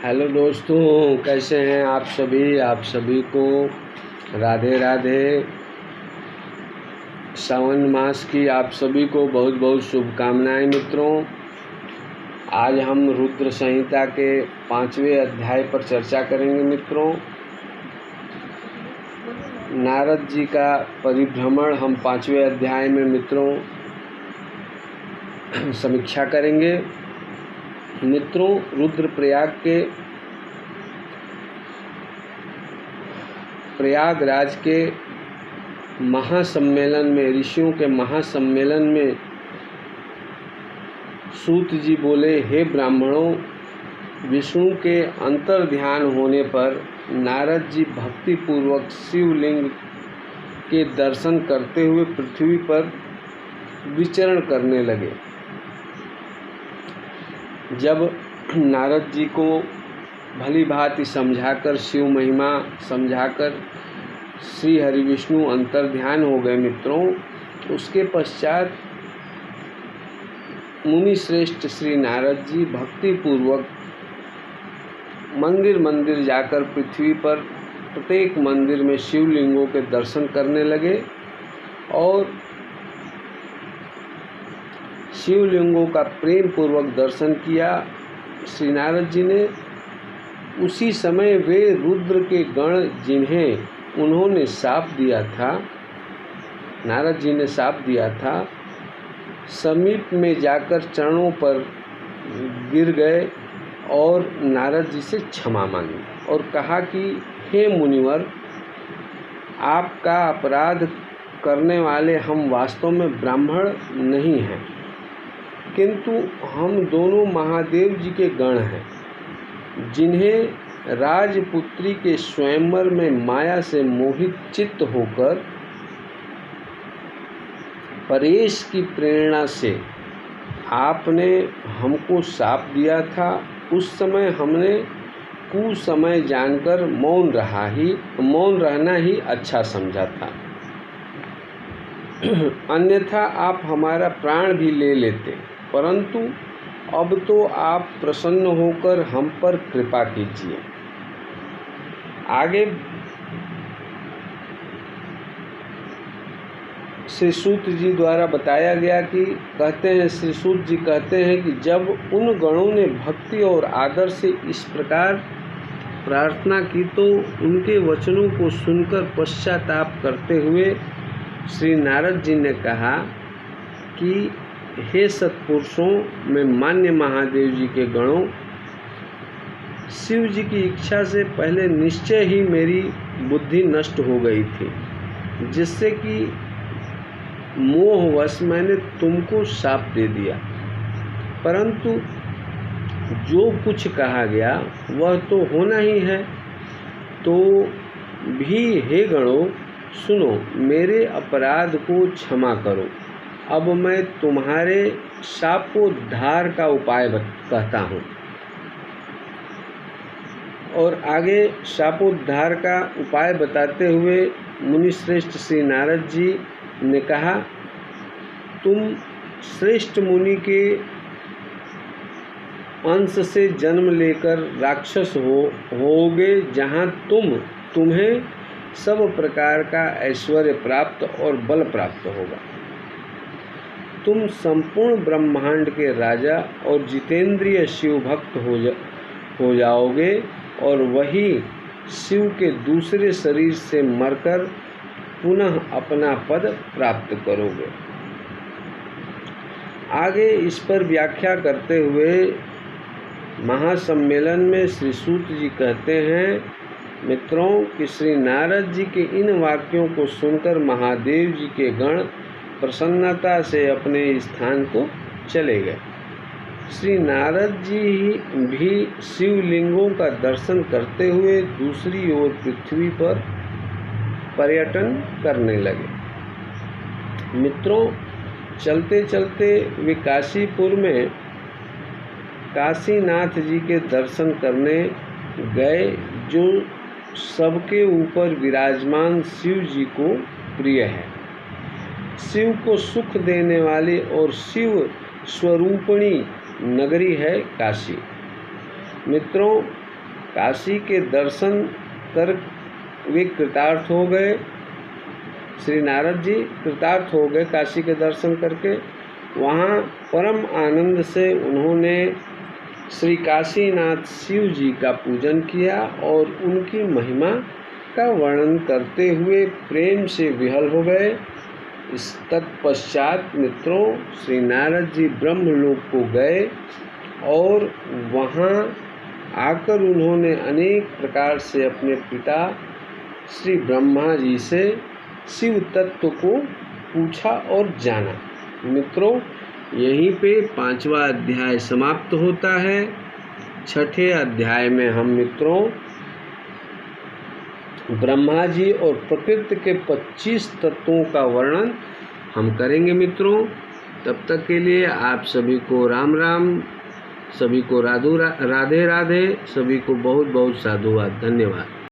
Hello दोस्तों, कैसे हैं आप सभी को राधे राधे। सावन मास की आप सभी को बहुत बहुत शुभकामनाएं मित्रों। आज हम रुद्र संहिता के 5वें अध्याय पर चर्चा करेंगे मित्रों। नारद जी का परिभ्रमण हम 5वें अध्याय में मित्रों समीक्षा करेंगे। मित्रों, प्रयागराज के महासम्मेलन में, ऋषियों के महासम्मेलन में सूत जी बोले, हे ब्राह्मणों, विष्णु के अंतर ध्यान होने पर नारद जी भक्ति पूर्वक शिवलिंग के दर्शन करते हुए पृथ्वी पर विचरण करने लगे। जब नारद जी को भली भांति समझाकर, शिव महिमा समझाकर श्री हरि विष्णु अंतर ध्यान हो गए मित्रों, उसके पश्चात मुनि श्रेष्ठ श्री नारद जी भक्ति पूर्वक मंदिर मंदिर जाकर पृथ्वी पर प्रत्येक मंदिर में शिवलिंगों के दर्शन करने लगे और शिवलिंगों का प्रेम पूर्वक दर्शन किया श्री नारद जी ने। उसी समय वे रुद्र के गण, जिन्हें उन्होंने शाप दिया था, नारद जी ने शाप दिया था, समीप में जाकर चरणों पर गिर गए और नारद जी से क्षमा मांगी और कहा कि हे मुनिवर, आपका अपराध करने वाले हम वास्तव में ब्राह्मण नहीं हैं, किंतु हम दोनों महादेव जी के गण हैं, जिन्हें राजपुत्री के स्वयंवर में माया से मोहित चित्त होकर परेश की प्रेरणा से आपने हमको शाप दिया था। उस समय हमने कुसमय जानकर मौन रहना ही अच्छा समझा था, अन्यथा आप हमारा प्राण भी ले लेते, परंतु अब तो आप प्रसन्न होकर हम पर कृपा कीजिए। आगे श्री सूत जी द्वारा बताया गया कि श्री सूत जी कहते हैं कि जब उन गणों ने भक्ति और आदर से इस प्रकार प्रार्थना की तो उनके वचनों को सुनकर पश्चाताप करते हुए श्री नारद जी ने कहा कि हे सत्पुरुषों, में मान्य महादेव जी के गणों, शिव जी की इच्छा से पहले निश्चय ही मेरी बुद्धि नष्ट हो गई थी, जिससे कि मोहवश मैंने तुमको शाप दे दिया, परंतु जो कुछ कहा गया वह तो होना ही है। तो भी हे गणों, सुनो, मेरे अपराध को क्षमा करो। अब मैं तुम्हारे शापोद्धार का उपाय कहता हूँ। और आगे शापोद्धार का उपाय बताते हुए मुनिश्रेष्ठ श्री नारद जी ने कहा, तुम श्रेष्ठ मुनि के अंश से जन्म लेकर राक्षस होगे, जहाँ तुम्हें सब प्रकार का ऐश्वर्य प्राप्त और बल प्राप्त होगा। तुम संपूर्ण ब्रह्मांड के राजा और जितेंद्रिय शिव भक्त हो जाओगे और वही शिव के दूसरे शरीर से मरकर पुनः अपना पद प्राप्त करोगे। आगे इस पर व्याख्या करते हुए महासम्मेलन में श्री सूत जी कहते हैं मित्रों कि श्री नारद जी के इन वाक्यों को सुनकर महादेव जी के गण प्रसन्नता से अपने स्थान को चले गए। श्री नारद जी भी शिवलिंगों का दर्शन करते हुए दूसरी ओर पृथ्वी पर पर्यटन करने लगे। मित्रों, चलते चलते वे काशीपुर में काशीनाथ जी के दर्शन करने गए, जो सबके ऊपर विराजमान शिव जी को प्रिय है। शिव को सुख देने वाली और शिव स्वरूपिणी नगरी है काशी। मित्रों, काशी के दर्शन कर वे कृतार्थ हो गए। श्री नारद जी कृतार्थ हो गए काशी के दर्शन करके। वहाँ परम आनंद से उन्होंने श्री काशीनाथ शिव जी का पूजन किया और उनकी महिमा का वर्णन करते हुए प्रेम से विहल हो गए। इस तत्पश्चात मित्रों श्री नारद जी ब्रह्मलोक को गए और वहाँ आकर उन्होंने अनेक प्रकार से अपने पिता श्री ब्रह्मा जी से शिव तत्व को पूछा और जाना। मित्रों यहीं पे 5वां अध्याय समाप्त होता है। 6ठे अध्याय में हम मित्रों ब्रह्मा जी और प्रकृति के 25 तत्वों का वर्णन हम करेंगे मित्रों। तब तक के लिए आप सभी को राम राम, सभी को राधे राधे, सभी को बहुत बहुत साधुवाद। धन्यवाद।